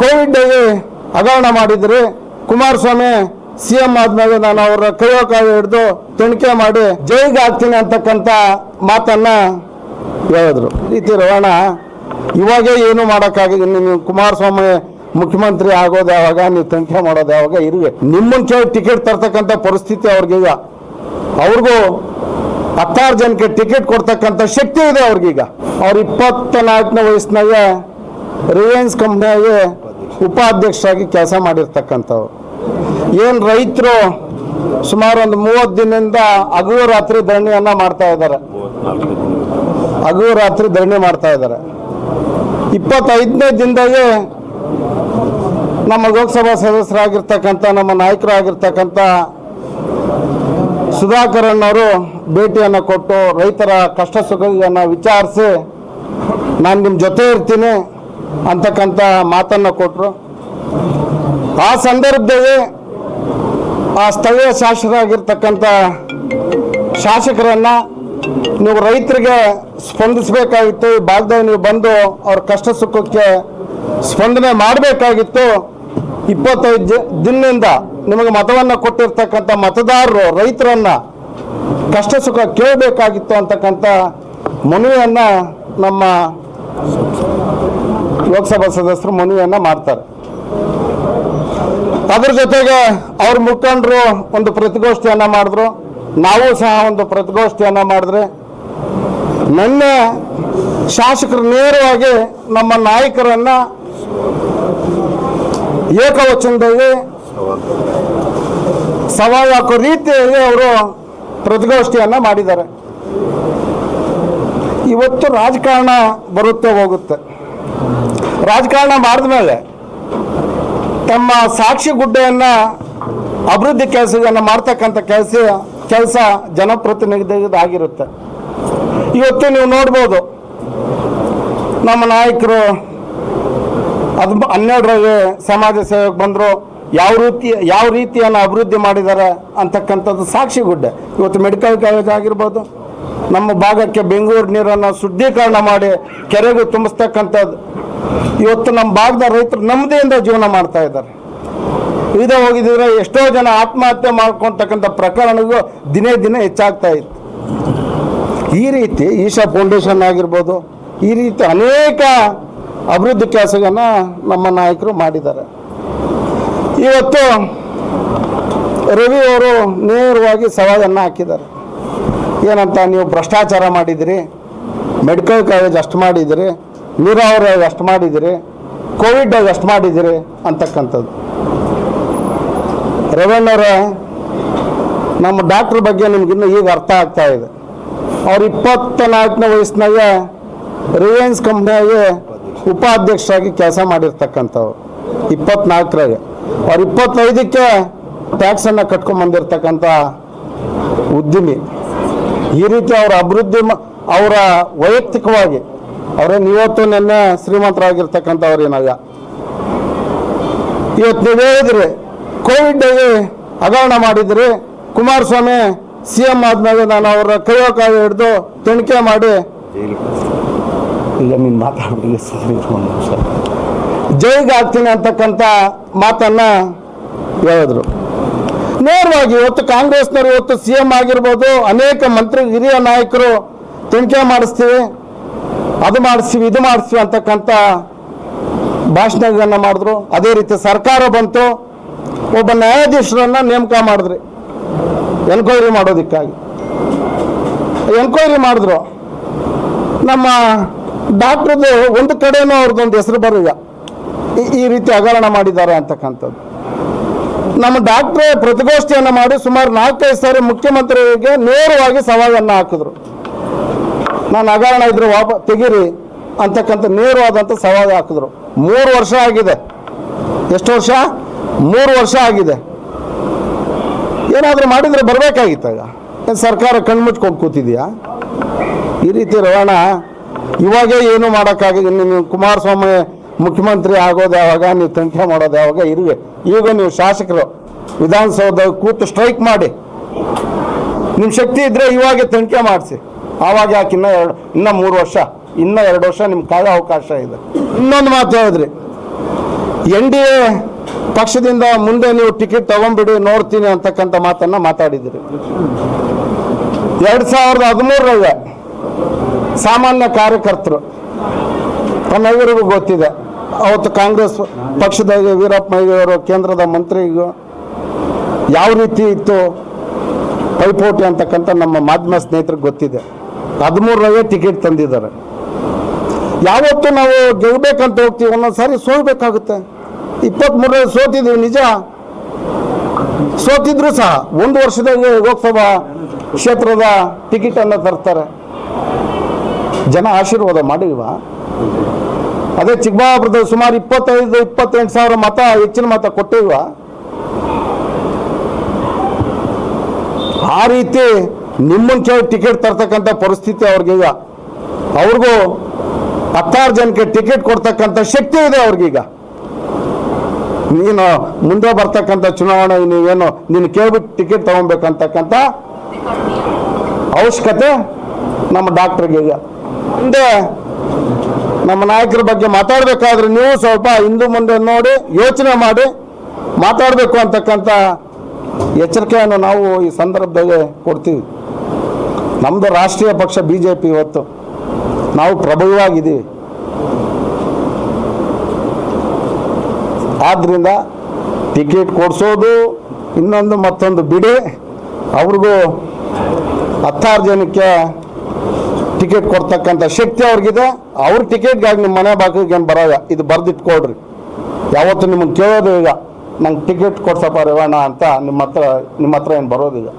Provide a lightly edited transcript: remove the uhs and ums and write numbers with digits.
ಕೋವಿಡ್ಗೆ ಹಗರಣ ಮಾಡಿದ್ರಿ. ಕುಮಾರಸ್ವಾಮಿ CM ಆದ್ಮೇಲೆ ನಾನು ಅವರ ಕೈಯೋಕಾಲ ಹಿಡಿದು ತನಿಖೆ ಮಾಡಿ ಜೈಲಿಗೆ ಹಾಕ್ತೀನಿ ಅಂತಕ್ಕಂಥ ಮಾತನ್ನ ಹೇಳಿದ್ರು. ರೀತಿ ರವಣ ಇವಾಗೇ ಏನು ಮಾಡೋಕ್ಕಾಗಿದೆ. ನೀವು ಕುಮಾರಸ್ವಾಮಿ ಮುಖ್ಯಮಂತ್ರಿ ಆಗೋದು ಯಾವಾಗ, ನೀವು ತನಿಖೆ ಮಾಡೋದು ಯಾವಾಗ? ಇರುವೆ ನಿಮ್ಮನ್ನು ಕೇಳಿ ಟಿಕೆಟ್ ತರ್ತಕ್ಕಂಥ ಪರಿಸ್ಥಿತಿ ಅವ್ರಿಗೀಗ. ಅವ್ರಿಗೂ 16 ಜನಕ್ಕೆ ಟಿಕೆಟ್ ಕೊಡ್ತಕ್ಕಂಥ ಶಕ್ತಿ ಇದೆ ಅವ್ರಿಗೀಗ. ಅವ್ರು 24ನೇ ವಯಸ್ಸಿನಾಗ ರಿಲಯನ್ಸ್ ಕಂಪ್ನಿಯಾಗೆ ಉಪಾಧ್ಯಕ್ಷರಾಗಿ ಕೆಲಸ ಮಾಡಿರ್ತಕ್ಕಂಥವ್ರು. ಏನು ರೈತರು ಸುಮಾರು ಒಂದು 30 ದಿನದಿಂದ ಹಗಲು ರಾತ್ರಿ ಧರಣಿಯನ್ನು ಮಾಡ್ತಾ ಇದ್ದಾರೆ. ಹಗಲು ರಾತ್ರಿ ಧರಣಿ ಮಾಡ್ತಾ ಇದ್ದಾರೆ. 25ನೇ ದಿನದಾಗೆ ನಮ್ಮ ಲೋಕಸಭಾ ಸದಸ್ಯರಾಗಿರ್ತಕ್ಕಂಥ ನಮ್ಮ ನಾಯಕರಾಗಿರ್ತಕ್ಕಂಥ ಸುಧಾಕರನ್ ಅವರು ಭೇಟಿಯನ್ನು ಕೊಟ್ಟು ರೈತರ ಕಷ್ಟ ಸುಖಗಳನ್ನು ವಿಚಾರಿಸಿ ನಾನು ನಿಮ್ಮ ಜೊತೆ ಇರ್ತೀನಿ ಅಂತಕ್ಕಂಥ ಮಾತನ್ನು ಕೊಟ್ಟರು. ಆ ಸಂದರ್ಭದಲ್ಲಿ ಆ ಸ್ಥಳೀಯ ಶಾಸಕರಾಗಿರ್ತಕ್ಕಂಥ ಶಾಸಕರನ್ನು ನೀವು ರೈತರಿಗೆ ಸ್ಪಂದಿಸಬೇಕಾಗಿತ್ತು. ಈ ಭಾಗದಲ್ಲಿ ನೀವು ಬಂದು ಅವ್ರ ಕಷ್ಟ ಸುಖಕ್ಕೆ ಸ್ಪಂದನೆ ಮಾಡಬೇಕಾಗಿತ್ತು. 25 ದಿನದಿಂದ ನಿಮಗೆ ಮತವನ್ನು ಕೊಟ್ಟಿರ್ತಕ್ಕಂಥ ಮತದಾರರು ರೈತರನ್ನ ಕಷ್ಟ ಸುಖ ಕೇಳಬೇಕಾಗಿತ್ತು ಅಂತಕ್ಕಂಥ ಮನವಿಯನ್ನು ನಮ್ಮ ಲೋಕಸಭಾ ಸದಸ್ಯರು ಮನವಿಯನ್ನು ಮಾಡ್ತಾರೆ. ಅದ್ರ ಜೊತೆಗೆ ಅವ್ರ ಮುಖಂಡರು ಒಂದು ಪ್ರತಿಗೋಷ್ಠಿಯನ್ನು ಮಾಡಿದ್ರು. ನಾವು ಸಹ ಒಂದು ಪ್ರತಿಗೋಷ್ಠಿಯನ್ನು ಮಾಡಿದ್ರೆ ನಿನ್ನೆ ಶಾಸಕರು ನೇರವಾಗಿ ನಮ್ಮ ನಾಯಕರನ್ನ ಏಕವಚನದಲ್ಲಿ ಸವಾಲು ಹಾಕೋ ರೀತಿಯಲ್ಲಿ ಅವರು ಪ್ರತಿಗೋಷ್ಠಿಯನ್ನು ಮಾಡಿದ್ದಾರೆ. ಇವತ್ತು ರಾಜಕಾರಣ ಬರುತ್ತೆ ಹೋಗುತ್ತೆ. ರಾಜಕಾರಣ ಮಾಡಿದ ಮೇಲೆ ತಮ್ಮ ಸಾಕ್ಷಿ ಗುಡ್ಡೆಯನ್ನು ಅಭಿವೃದ್ಧಿ ಕೆಲಸಗಳನ್ನು ಮಾಡ್ತಕ್ಕಂಥ ಕೆಲಸ ಜನಪ್ರತಿನಿಧಿಯಾಗಿರುತ್ತೆ. ಇವತ್ತು ನೀವು ನೋಡ್ಬೋದು ನಮ್ಮ ನಾಯಕರು 12ರಲ್ಲಿ ಸಮಾಜ ಸೇವೆಗೆ ಬಂದರು. ಯಾವ ರೀತಿಯನ್ನು ಅಭಿವೃದ್ಧಿ ಮಾಡಿದ್ದಾರೆ ಅಂತಕ್ಕಂಥದ್ದು ಸಾಕ್ಷಿ ಗುಡ್ಡೆ. ಇವತ್ತು ಮೆಡಿಕಲ್ ಕಾಲೇಜ್ ಆಗಿರ್ಬೋದು, ನಮ್ಮ ಭಾಗಕ್ಕೆ ಬೆಂಗಳೂರು ನೀರನ್ನು ಶುದ್ಧೀಕರಣ ಮಾಡಿ ಕೆರೆಗೆ ತುಂಬಿಸ್ತಕ್ಕಂಥದ್ದು. ಇವತ್ತು ನಮ್ಮ ಭಾಗದ ರೈತರು ನೆಮ್ಮದಿಯಿಂದ ಜೀವನ ಮಾಡ್ತಾ ಇದ್ದಾರೆ. ಇದೇ ಹೋಗಿದ್ರೆ ಎಷ್ಟೋ ಜನ ಆತ್ಮಹತ್ಯೆ ಮಾಡ್ಕೊತಕ್ಕಂಥ ಪ್ರಕರಣಗಳು ದಿನೇ ದಿನೇ ಹೆಚ್ಚಾಗ್ತಾ ಇತ್ತು. ಈ ರೀತಿ ಈಶಾ ಫೌಂಡೇಶನ್ ಆಗಿರ್ಬೋದು, ಈ ರೀತಿ ಅನೇಕ ಅಭಿವೃದ್ಧಿ ಕೆಲಸಗಳನ್ನು ನಮ್ಮ ನಾಯಕರು ಮಾಡಿದ್ದಾರೆ. ಇವತ್ತು ರವಿ ಅವರು ನೇರವಾಗಿ ಸವಾಲನ್ನು ಹಾಕಿದ್ದಾರೆ. ಏನಂತ, ನೀವು ಭ್ರಷ್ಟಾಚಾರ ಮಾಡಿದಿರಿ, ಮೆಡಿಕಲ್ ಕಾಲೇಜ್ ಅಷ್ಟು ಮಾಡಿದಿರಿ, ನೀರಾವರಿ ಅಷ್ಟು ಮಾಡಿದಿರಿ, ಕೋವಿಡ್ ಅಷ್ಟು ಮಾಡಿದಿರಿ ಅಂತಕ್ಕಂಥದ್ದು. ರವಣ್ಣವರೇ, ನಮ್ಮ ಡಾಕ್ಟ್ರ್ ಬಗ್ಗೆ ನಿಮ್ಗಿನ್ನೂ ಈಗ ಅರ್ಥ ಆಗ್ತಾ ಇದೆ. ಅವ್ರು 24ನೇ ವಯಸ್ಸಿನಾಗ ರಿಲಯನ್ಸ್ ಕಂಪ್ನಿಯಾಗೆ ಉಪಾಧ್ಯಕ್ಷರಾಗಿ ಕೆಲಸ ಮಾಡಿರ್ತಕ್ಕಂಥವ್ರು. 24ರಾಗೆ ಅವ್ರು 25ಕ್ಕೆ ಟ್ಯಾಕ್ಸನ್ನು ಕಟ್ಕೊಂಡ್ಬಂದಿರ್ತಕ್ಕಂಥ ಉದ್ಯಮಿ. ಈ ರೀತಿ ಅವರ ಅಭಿವೃದ್ಧಿ ಅವರ ವೈಯಕ್ತಿಕವಾಗಿ ಅವರೇನು ಇವತ್ತು ನಿನ್ನೆ ಶ್ರೀಮಂತರಾಗಿರ್ತಕ್ಕಂಥವ್ರು ಏನಾಗ. ಇವತ್ತು ನೀವು ಹೇಳಿದ್ರಿ ಕೋವಿಡ್ಗೆ ಹಗರಣ ಮಾಡಿದ್ರಿ. ಕುಮಾರಸ್ವಾಮಿ CM ಆದ್ಮೇಲೆ ನಾನು ಅವರ ಕೈಯೋಕಾಲ ಹಿಡಿದು ತನಿಖೆ ಮಾಡಿ ಇಲ್ಲ ನೀನು ಮಾತಾಡ್ಬಿಡಿ ಜೈಲಿಗೆ ಹಾಕ್ತೀನಿ ಅಂತಕ್ಕಂಥ ಮಾತನ್ನು ಹೇಳಿದ್ರು. ನೇರವಾಗಿ ಇವತ್ತು ಕಾಂಗ್ರೆಸ್ನವರು ಇವತ್ತು CM ಆಗಿರ್ಬೋದು, ಅನೇಕ ಮಂತ್ರಿ ಹಿರಿಯ ನಾಯಕರು ತನಿಖೆ ಮಾಡಿಸ್ತೀವಿ, ಅದು ಮಾಡಿಸ್ತೀವಿ, ಇದು ಮಾಡಿಸ್ತೀವಿ ಅಂತಕ್ಕಂಥ ಭಾಷಣಗಳನ್ನು ಮಾಡಿದ್ರು. ಅದೇ ರೀತಿ ಸರ್ಕಾರ ಬಂತು, ಒಬ್ಬ ನ್ಯಾಯಾಧೀಶರನ್ನು ನೇಮಕ ಮಾಡಿದ್ರಿ ಎನ್ಕ್ವೈರಿ ಮಾಡೋದಕ್ಕಾಗಿ. ಎನ್ಕ್ವೈರಿ ಮಾಡಿದ್ರು. ನಮ್ಮ ಡಾಕ್ಟ್ರದ್ದು ಒಂದು ಕಡೆನೂ ಅವ್ರದ್ದೊಂದು ಹೆಸರು ಬರಲಿಲ್ಲ, ಈ ರೀತಿ ಹಗರಣ ಮಾಡಿದ್ದಾರೆ ಅಂತಕ್ಕಂಥದ್ದು. ನಮ್ಮ ಡಾಕ್ಟ್ರೇ ಪ್ರತಿಗೋಷ್ಠಿಯನ್ನು ಮಾಡಿ ಸುಮಾರು 4-5 ಸಾರಿ ಮುಖ್ಯಮಂತ್ರಿಗೆ ನೇರವಾಗಿ ಸವಾಲನ್ನು ಹಾಕಿದ್ರು. ನಾನು ಹಗರಣ ಇದ್ರೆ ತೆಗೀರಿ ಅಂತಕ್ಕಂಥ ನೇರವಾದಂಥ ಸವಾಲು ಹಾಕಿದ್ರು. 3 ವರ್ಷ ಆಗಿದೆ. ಎಷ್ಟು ವರ್ಷ? 3 ವರ್ಷ ಆಗಿದೆ. ಏನಾದರೂ ಮಾಡಿದರೆ ಬರಬೇಕಾಗಿತ್ತಾಗ. ಸರ್ಕಾರ ಕಣ್ಮುಚ್ಕೊಂಡು ಕೂತಿದೆಯಾ? ಈ ರೀತಿ ರವಣ ಇವಾಗೇ ಏನು ಮಾಡೋಕ್ಕಾಗಿದೆ. ನೀವು ಕುಮಾರಸ್ವಾಮಿ ಮುಖ್ಯಮಂತ್ರಿ ಆಗೋದು ಯಾವಾಗ, ನೀವು ತನಿಖೆ ಮಾಡೋದು ಯಾವಾಗ? ಇರುವೆ ಈಗ ನೀವು ಶಾಸಕರು ವಿಧಾನಸೌಧ ಕೂತು ಸ್ಟ್ರೈಕ್ ಮಾಡಿ, ನಿಮ್ಮ ಶಕ್ತಿ ಇದ್ದರೆ ಇವಾಗೆ ತನಿಖೆ ಮಾಡಿಸಿ. ಆವಾಗ ಯಾಕೆ ಇನ್ನೂ 3 ವರ್ಷ, ಇನ್ನೂ 2 ವರ್ಷ ನಿಮ್ಗೆ ಕಾಯೋ ಅವಕಾಶ ಇದೆ. ಇನ್ನೊಂದು ಮಾತು ಹೇಳಿದ್ರಿ, NDA ಪಕ್ಷದಿಂದ ಮುಂದೆ ನೀವು ಟಿಕೆಟ್ ತಗೊಂಡ್ಬಿಡಿ ನೋಡ್ತೀನಿ ಅಂತಕ್ಕಂಥ ಮಾತನ್ನು ಮಾತಾಡಿದ್ದೀರಿ. 2013 ಸಾಮಾನ್ಯ ಕಾರ್ಯಕರ್ತರು ತಮ್ಮೆಲ್ಲರಿಗೂ ಗೊತ್ತಿದೆ, ಅವತ್ತು ಕಾಂಗ್ರೆಸ್ ಪಕ್ಷದಾಗ ವೀರಪ್ಪ ಮೊಯ್ಲಿಯವರು ಕೇಂದ್ರದ ಮಂತ್ರಿಗೂ ಯಾವ ರೀತಿ ಇತ್ತು ಪೈಪೋಟಿ ಅಂತಕ್ಕಂಥ ನಮ್ಮ ಮಾಧ್ಯಮ ಸ್ನೇಹಿತರಿಗೆ ಗೊತ್ತಿದೆ. 13 ಟಿಕೆಟ್ ತಂದಿದ್ದಾರೆ. ಯಾವತ್ತು ನಾವು ಗೆಲ್ಲಬೇಕಂತ ಹೋಗ್ತೀವಿ, ಒಂದೊಂದು ಸಾರಿ ಸೋಲ್ಬೇಕಾಗುತ್ತೆ. 23 ಸೋತಿದ್ದೀವಿ ನಿಜ, ಸೋತಿದ್ರು ಸಹ 1 ವರ್ಷದಲ್ಲಿ ಲೋಕಸಭಾ ಕ್ಷೇತ್ರದ ಟಿಕೆಟನ್ನು ತರ್ತಾರೆ. ಜನ ಆಶೀರ್ವಾದ ಮಾಡಿಲ್ವ? ಅದೇ ಚಿಕ್ಕಬಳ್ಳಾಪುರದಲ್ಲಿ ಸುಮಾರು 25-28 ಸಾವಿರ ಮತ, ಹೆಚ್ಚಿನ ಮತ ಕೊಟ್ಟಿಲ್ವ? ಆ ರೀತಿ ನಿಮ್ಮನ್ನು ಕೇಳಿ ಟಿಕೆಟ್ ತರ್ತಕ್ಕಂಥ ಪರಿಸ್ಥಿತಿ ಅವ್ರಿಗೀಗ. ಅವ್ರಿಗೂ 16 ಜನಕ್ಕೆ ಟಿಕೆಟ್ ಕೊಡ್ತಕ್ಕಂಥ ಶಕ್ತಿ ಇದೆ ಅವ್ರಿಗೀಗ. ನೀನು ಮುಂದೆ ಬರ್ತಕ್ಕಂಥ ಚುನಾವಣೆ ನೀವೇನು ನೀನು ಕೇಳ್ಬಿಟ್ಟು ಟಿಕೆಟ್ ತಗೊಬೇಕಂತಕ್ಕಂಥ ಅವಶ್ಯಕತೆ ನಮ್ಮ ಡಾಕ್ಟ್ರಿಗೆ ಈಗ. ಮುಂದೆ ನಮ್ಮ ನಾಯಕರ ಬಗ್ಗೆ ಮಾತಾಡಬೇಕಾದ್ರೆ ನೀವು ಸ್ವಲ್ಪ ಹಿಂದೆ ಮುಂದೆ ನೋಡಿ ಯೋಚನೆ ಮಾಡಿ ಮಾತಾಡಬೇಕು ಅಂತಕ್ಕಂಥ ಎಚ್ಚರಿಕೆಯನ್ನು ನಾವು ಈ ಸಂದರ್ಭದಲ್ಲಿ ಕೊಡ್ತೀವಿ. ನಮ್ಮದು ರಾಷ್ಟ್ರೀಯ ಪಕ್ಷ BJP. ಇವತ್ತು ನಾವು ಪ್ರಬಲವಾಗಿದ್ದೀವಿ. ಆದ್ದರಿಂದ ಟಿಕೆಟ್ ಕೊಡಿಸೋದು ಇನ್ನೊಂದು ಮತ್ತೊಂದು ಬಿಡಿ, ಅವ್ರಿಗೂ 16 ಜನಕ್ಕೆ ಟಿಕೆಟ್ ಕೊಡ್ತಕ್ಕಂಥ ಶಕ್ತಿ ಅವ್ರಿಗಿದೆ. ಅವ್ರ ಟಿಕೆಟ್ಗಾಗಿ ನಿಮ್ಮ ಮನೆ ಬಾಗಿಲಿಗೆ ಏನು ಬರೋಲ್ಲ, ಇದು ಬರೆದಿಟ್ಕೊಳ್ರಿ. ಯಾವತ್ತು ನಿಮಗೆ ಕೇಳೋದು ಈಗ ನಂಗೆ ಟಿಕೆಟ್ ಕೊಡ್ಸಪ್ಪ ರೇವಣ್ಣ ಅಂತ ನಿಮ್ಮ ಹತ್ರ ಏನು ಬರೋದಿಲ್ಲ.